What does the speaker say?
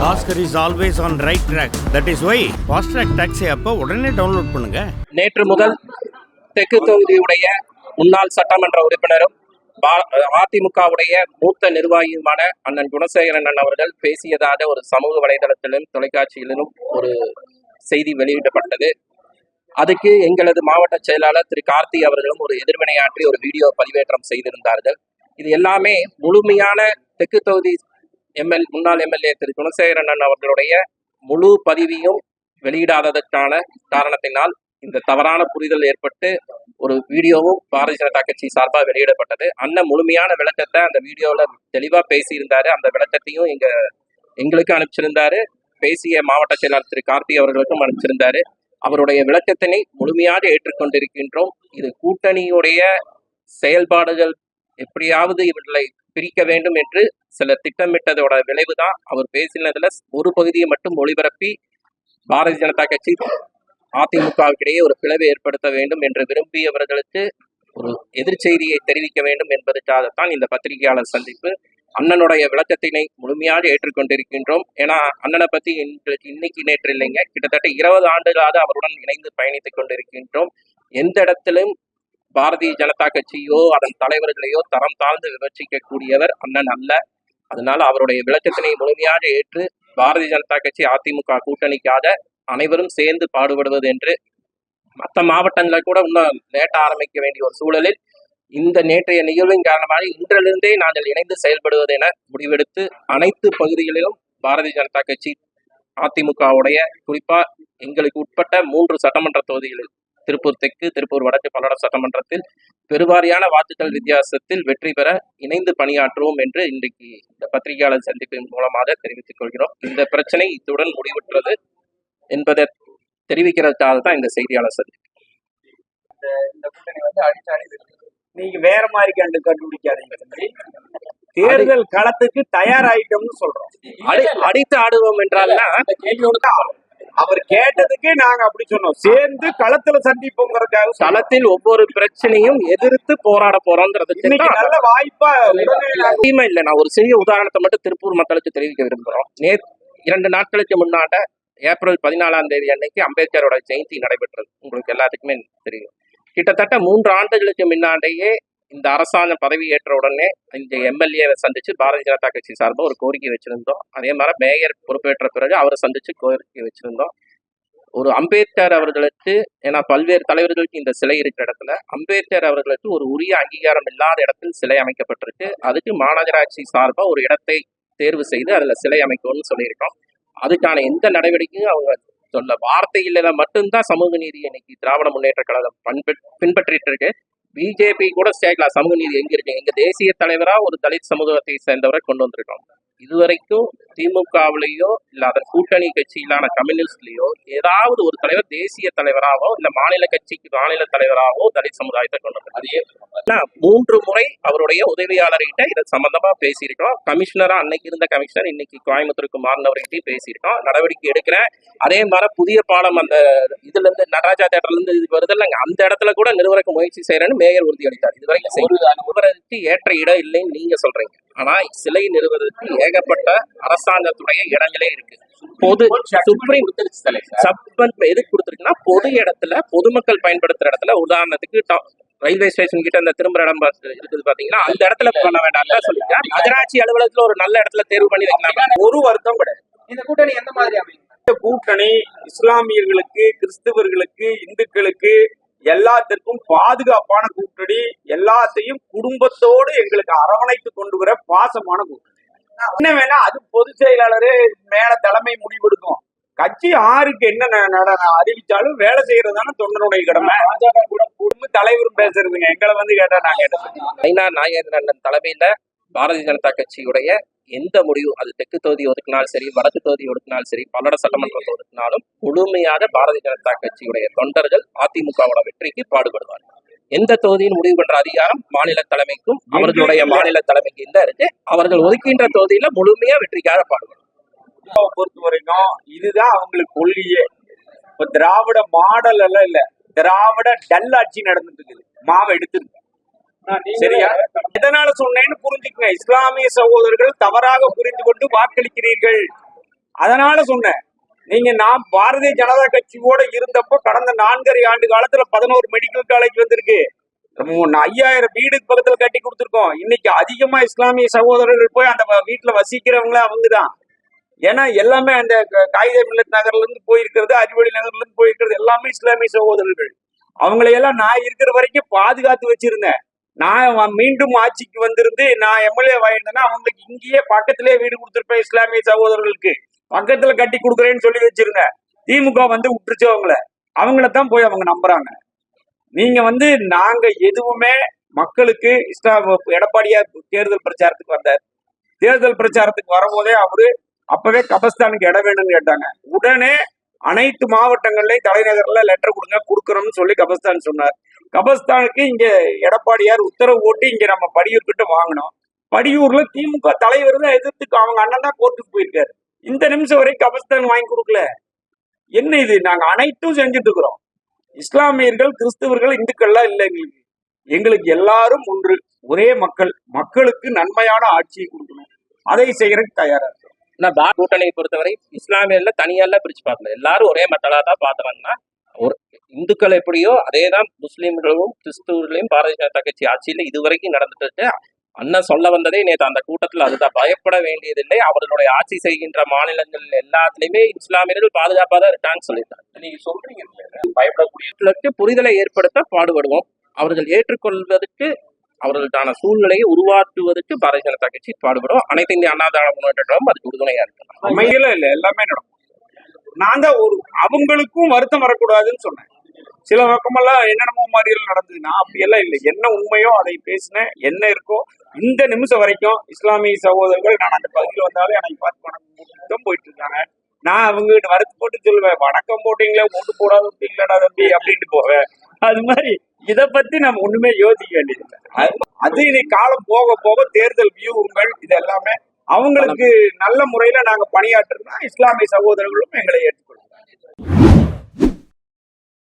Oscar is always on right track. That is why Fast Track Taxi அப்ப உடனே download பண்ணுங்க. நேற்று முதல் தெற்கு தொகுதியுடைய முன்னாள் சட்டமன்ற உறுப்பினரும் அதிமுகவுடைய மூத்த நிர்வாகியுமான அண்ணன் குணசேகரன் அவர்கள் பேசியதாக ஒரு சமூக வலைதளத்திலும் தொலைக்காட்சியிலும் ஒரு செய்தி வெளியிடப்பட்டது. அதுக்கு எங்களது மாவட்ட செயலாளர் திரு கார்த்தி அவர்களும் ஒரு எதிர்வினையாற்றி ஒரு வீடியோ பதிவேற்றம் செய்திருந்தார்கள். இது எல்லாமே முழுமையான தெற்கு தொகுதி முன்னாள் எம்எல்ஏ திரு குணசேகரன் அவர்களுடைய முழு பதிவையும் வெளியிடாததற்கான காரணத்தினால் இந்த தவறான புரிதல் ஏற்பட்டு ஒரு வீடியோவும் பாரதிய ஜனதா கட்சி சார்பாக வெளியிடப்பட்டது. அண்ணன் முழுமையான விளக்கத்தை அந்த வீடியோல தெளிவா பேசியிருந்தாரு. அந்த விளக்கத்தையும் எங்களுக்கு அனுப்பிச்சிருந்தாரு. பேசிய மாவட்ட செயலாளர் திரு கார்த்தி அவர்களுக்கும் அனுப்பிச்சிருந்தாரு. அவருடைய விளக்கத்தினை முழுமையாக ஏற்றுக்கொண்டிருக்கின்றோம். இது கூட்டணியுடைய செயல்பாடுகள் எப்படியாவது இவர்களை பிரிக்க வேண்டும் என்று சிலர் திட்டமிட்டதோட விளைவுதான் அவர் பேசினதுல ஒரு பகுதியை மட்டும் ஒளிபரப்பி பாரதிய ஜனதா கட்சி அதிமுகவிடையே ஒரு பிளவை ஏற்படுத்த வேண்டும் என்று விரும்பியவர்களுக்கு ஒரு எதிர்ச்செய்தியை தெரிவிக்க வேண்டும் என்பதற்காகத்தான் இந்த பத்திரிகையாளர் சந்திப்பு. அண்ணனுடைய விளக்கத்தினை முழுமையாக ஏற்றுக்கொண்டிருக்கின்றோம். ஏன்னா அண்ணனை பத்தி இன்னைக்கு நேற்று இல்லைங்க, கிட்டத்தட்ட 20 ஆண்டுகளாக அவருடன் இணைந்து பயணித்துக் கொண்டிருக்கின்றோம். எந்த இடத்திலும் பாரதிய ஜனதா கட்சியோ அதன் தலைவர்களையோ தரம் தாழ்ந்து விமர்சிக்கக்கூடியவர் அண்ணன் அல்ல. அதனால அவருடைய விளக்கத்தினை முழுமையாக ஏற்று பாரதிய ஜனதா கட்சி அதிமுக கூட்டணிக்காக அனைவரும் சேர்ந்து பாடுபடுவது என்று மற்ற மாவட்டங்களில் கூட இன்னும் லேட்டா ஆரம்பிக்க வேண்டிய ஒரு சூழலில் இந்த நேற்றைய நிகழ்வின் காரணமாக இன்றிலிருந்தே நாங்கள் இணைந்து செயல்படுவது என முடிவெடுத்து அனைத்து பகுதிகளிலும் பாரதிய ஜனதா கட்சி அதிமுகவுடைய குறிப்பா எங்களுக்கு உட்பட்ட 3 சட்டமன்ற தொகுதிகளில் திருப்பூர் தெற்கு, திருப்பூர் வடக்கு, பல்லடம் சட்டமன்றத்தில் பெருவாரியான வாக்குகள் வித்தியாசத்தில் வெற்றி பெற இணைந்து பணியாற்றுவோம் என்று இன்றைக்கு இந்த பத்திரிகையாளர் சந்திப்பின் மூலமாக தெரிவித்துக் கொள்கிறோம். இந்த பிரச்சனை இத்துடன் முடிவுற்றது என்பதை தெரிவிக்கிறதுக்காக தான் இந்த செய்தியாளர் சந்திப்பு. இந்த கூட்டணி நீங்க வேற மாதிரி கண்டுபிடிக்காதீங்க. தேர்தல் களத்துக்கு தயாராயிட்டோம்னு சொல்றோம். அடித்து ஆடுவோம் என்றால்னா அவர் கேட்டதுக்கு நாங்க அப்படி சொன்னோம். சேர்ந்து களத்துல சந்திப்போங்கிறதுக்காக களத்தில் ஒவ்வொரு பிரச்சனையும் எதிர்த்து போராட போறோம்ன்றது நல்ல வாய்ப்பா இல்ல. நான் ஒரு சிறிய உதாரணத்தை மட்டும் திருப்பூர் மக்களுக்கு தெரிவிக்க விரும்புகிறோம். 2 நாட்களுக்கு முன்னாட ஏப்ரல் 14ஆம் தேதி அன்னைக்கு அம்பேத்கரோட ஜெயந்தி நடைபெற்றது. உங்களுக்கு எல்லாத்துக்குமே தெரியும். கிட்டத்தட்ட 3 ஆண்டுகளுக்கு முன்னாடியே இந்த அரசாங்கம் பதவி ஏற்ற உடனே இந்த எம்எல்ஏவை சந்திச்சு பாரதிய ஜனதா கட்சி சார்பாக ஒரு கோரிக்கை வச்சிருந்தோம். அதே மாதிரி மேயர் பொறுப்பேற்ற பிறகு அவரை சந்திச்சு கோரிக்கை வச்சிருந்தோம். ஒரு அம்பேத்கர் அவர்களுக்கு, ஏன்னா பல்வேறு தலைவர்களுக்கு இந்த சிலை இருக்கிற இடத்துல அம்பேத்கர் அவர்களுக்கு ஒரு உரிய அங்கீகாரம் இல்லாத இடத்தில் சிலை அமைக்கப்பட்டிருக்கு. அதுக்கு மாநகராட்சி சார்பாக ஒரு இடத்தை தேர்வு செய்து அதுல சிலை அமைக்கணும்னு சொல்லியிருக்கோம். அதுக்கான எந்த நடவடிக்கையும் அவங்க சொல்ல வார்த்தையில மட்டும்தான் சமூக நீதி இன்னைக்கு திராவிட முன்னேற்ற கழகம் பின்பற்றிட்டு இருக்கு. பிஜேபி கூட ஸ்டேட்ல சமூக நீதி எங்க இருக்கு? எங்க தேசிய தலைவரா ஒரு தலித் சமூகத்தை சேர்ந்தவரை கொண்டு வந்திருக்கோம். இதுவரைக்கும் திமுகவிலேயோ இல்ல அதன் கூட்டணி கட்சியிலான கம்யூனிஸ்ட்லயோ ஏதாவது ஒரு தலைவர் தேசிய தலைவராகவோ இல்ல மாநில கட்சிக்கு மாநில தலைவராகவோ தலித் சமுதாயத்தை கொண்டு வந்தார். 3 முறை அவருடைய உதவியாளர்கிட்ட இதை சம்பந்தமா பேசியிருக்கோம். கமிஷனரா அன்னைக்கு இருந்த கமிஷனர் இன்னைக்கு கோயம்புத்தூருக்கு மாறினவர்கிட்டையும் பேசியிருக்கோம். நடவடிக்கை எடுக்கிறேன். அதே மாதிரி புதிய பாலம் அந்த இதுல இருந்து நடராஜா தேட்டர்ல இருந்து இது வருது இல்லைங்க, அந்த இடத்துல கூட நிறுவனக்கு முயற்சி செய்யறேன்னு மேயர் உறுதியளித்தார். இதுவரைக்கும் ஏற்ற இடம் இல்லைன்னு நீங்க சொல்றீங்க. ஆனா சிலை நிறுவனத்துக்கு ஏகப்பட்ட அரசாங்கத்துடைய இடங்களே இருக்கு. பொது சுப்ரீம் எதுக்கு கொடுத்துருக்குன்னா பொது இடத்துல பொதுமக்கள் பயன்படுத்துற இடத்துல, உதாரணத்துக்கு ரயில்வே ஸ்டேஷன் கிட்ட அந்த திரும்புற இடம் இருக்குது பாத்தீங்கன்னா, அந்த இடத்துல பண்ண வேண்டாம் சொல்லிட்டு நகராட்சி அலுவலகத்துல ஒரு நல்ல இடத்துல தேர்வு பண்ணி வைக்கலாம். ஒரு வருத்தம் கூட. இந்த கூட்டணி எந்த மாதிரி அமையும்? இந்த கூட்டணி இஸ்லாமியர்களுக்கு, கிறிஸ்தவர்களுக்கு, இந்துக்களுக்கு எல்லாத்திற்கும் பாதுகாப்பான கூட்டணி. எல்லாத்தையும் குடும்பத்தோடு எங்களுக்கு அரவணைத்து கொண்டு வர பாசமான கூட்டணி. என்ன வேணா அது பொதுச் செயலாளரு மேல தலைமை முடிவெடுக்கும். கட்சி யாருக்கு என்ன அறிவிச்சாலும் வேலை செய்யறதுதானே தொண்டனுடைய கடமை. குடும்ப தலைவரும் பேசுறதுங்க. எங்களை கேட்டா நான் கேட்டேன். நாகேந்திரன் தலைமையில பாரதிய ஜனதா கட்சியுடைய எந்த முடிவு, அது தெற்கு தொகுதி ஒதுக்கினாலும் சரி, வடக்கு தொகுதி ஒதுக்கினாலும் சரி, பல்லட சட்டமன்றத்தை ஒதுக்கினாலும் முழுமையாக பாரதிய ஜனதா கட்சியுடைய தொண்டர்கள் அதிமுகவோட வெற்றிக்கு பாடுபடுவார்கள். எந்த தொகுதியின் முடிவு பண்ற அதிகாரம் மாநில தலைமைக்கும் அவர்களுடைய மாநில தலைமைக்கு தான் இருக்கு. அவர்கள் ஒதுக்கின்ற தொகுதியில முழுமையா வெற்றிக்காக பாடுபடும். பொறுத்த வரைக்கும் இதுதான் அவங்களுக்கு கொள்கையே. இப்ப திராவிட மாடல் எல்லாம் இல்ல, திராவிட டல் ஆட்சி நடந்துட்டு இருக்குது. மாவை எடுத்துருக்கு. சரியா? எதனால சொன்னேன்னு புரிஞ்சுக்கங்க. இஸ்லாமிய சகோதரர்கள் தவறாக புரிந்து கொண்டு வாக்களிக்கிறீர்கள். அதனால சொன்னேன், நீங்க நான் பாரதிய ஜனதா கட்சியோட இருந்தப்போ கடந்த 4.5 ஆண்டு காலத்துல 11 மெடிக்கல் காலேஜ் வந்திருக்கு. 5000 வீடுக்கு பக்கத்துல கட்டி கொடுத்துருக்கோம். இன்னைக்கு அதிகமா இஸ்லாமிய சகோதரர்கள் போய் அந்த வீட்டுல வசிக்கிறவங்களே அவங்கதான். ஏன்னா எல்லாமே அந்த காயிதே மில்லத் நகர்ல இருந்து போயிருக்கிறது, அறிவொளி நகர்ல இருந்து போயிருக்கிறது எல்லாமே இஸ்லாமிய சகோதரர்கள். அவங்களையெல்லாம் நான் இருக்கிற வரைக்கும் பாதுகாத்து வச்சிருந்தேன். நான் மீண்டும் ஆட்சிக்கு வந்திருந்து நான் எம்எல்ஏ வாங்கிட்டேன்னா அவங்களுக்கு இங்கேயே பக்கத்திலேயே வீடு கொடுத்துருப்பேன். இஸ்லாமிய சகோதரர்களுக்கு பக்கத்துல கட்டி கொடுக்குறேன்னு சொல்லி வச்சிருந்தேன். திமுக வந்து விட்டுருச்சு அவங்களத்தான் போய் அவங்க நம்புறாங்க. நீங்க நாங்க எதுவுமே மக்களுக்கு எடப்பாடியார் தேர்தல் பிரச்சாரத்துக்கு வந்தார். தேர்தல் பிரச்சாரத்துக்கு வரும்போதே அவரு அப்பவே கபஸ்தானுக்கு இடம் வேணும்னு கேட்டாங்க. உடனே அனைத்து மாவட்டங்கள்லயும் தலைநகர்ல லெட்டர் கொடுக்கணும்னு சொல்லி கபஸ்தான் சொன்னார். கபஸ்தானுக்கு இங்க எடப்பாடியார் உத்தரவு போட்டு இங்க நம்ம படியூர் கிட்ட வாங்கினோம். படியூர்ல திமுக தலைவர் தான் எதிர்த்து அவங்க அண்ணன் தான் கோர்ட்டுக்கு போயிருக்காரு. இந்த நிமிஷம் வரைக்கும் கபஸ்தான் வாங்கி கொடுக்கல. என்ன இது? நாங்க அனைத்தும் செஞ்சுட்டு இருக்கிறோம். இஸ்லாமியர்கள், கிறிஸ்தவர்கள், இந்துக்கள்லாம் இல்லை. எங்களுக்கு எல்லாரும் ஒன்று, ஒரே மக்களுக்கு நன்மையான ஆட்சியை கொடுக்கணும். அதை செய்யறதுக்கு தயாரா இருக்கும். கூட்டணியை பொறுத்தவரை இஸ்லாமியர்ல தனியால பிரிச்சு பார்க்கல, எல்லாரும் ஒரே மெத்தடா தான் பாத்துறாங்கன்னா, ஒரு இந்துக்கள் எப்படியோ அதேதான் முஸ்லீம்களும் கிறிஸ்துவர்களையும் பாரதிய ஜனதா கட்சி ஆட்சியில இதுவரைக்கும் நடந்துட்டு இருக்கு. அண்ணன் சொல்ல வந்ததே நேற்று அந்த கூட்டத்தில் அதுதான். பயப்பட வேண்டியதில்லை, அவர்களுடைய ஆட்சி செய்கின்ற மாநிலங்கள் எல்லாத்துலயுமே இஸ்லாமியர்கள் பாதுகாப்பா தான் இருக்கான்னு சொல்லியிருக்காங்க. நீங்க சொல்றீங்க பயப்படக்கூடிய புரிதலை ஏற்படுத்த பாடுபடுவோம். அவர்கள் ஏற்றுக்கொள்வதற்கு அவர்களுக்கான சூழ்நிலையை உருவாக்குவதற்கு பாரதிய ஜனதா கட்சி பாடுபடும். அனைத்து இந்திய அண்ணா திராவிட முன்னேற்ற கழகம் அதுக்கு உறுதுணையா இருக்கு. அமைதியில இல்ல, எல்லாமே நடக்கும். நான் தான் அவங்களுக்கும் வருத்தம் வரக்கூடாதுன்னு சொன்னேன். சில பக்கமெல்லாம் என்னென்னமோ மாதிரியெல்லாம் நடந்ததுன்னா அப்படியெல்லாம் இல்லை. என்ன உண்மையோ அதை பேசினேன். என்ன இருக்கோ இந்த நிமிஷம் வரைக்கும் இஸ்லாமிய சகோதரர்கள் நான் அந்த பகுதியில் வந்தாலும் எனக்கு பார்த்து வணக்கம் போயிட்டு இருக்காங்க. நான் அவங்க கிட்ட வருத்து போட்டு சொல்லுவேன், வணக்கம் போட்டீங்களே ஓட்டு போடாத விட்டீங்களா தம்பி அப்படின்ட்டு போவேன். அது மாதிரி இதை பத்தி நம்ம ஒண்ணுமே யோசிக்க வேண்டியதில்லை. அது இன்னைக்கு காலம் போக போக தேர்தல் வியூகங்கள் இது எல்லாமே அவங்களுக்கு நல்ல முறையில நாங்க பணியாற்றுறோம்னா இஸ்லாமிய சகோதரர்களும் எங்களை ஏற்றுக்கொள்ளும்.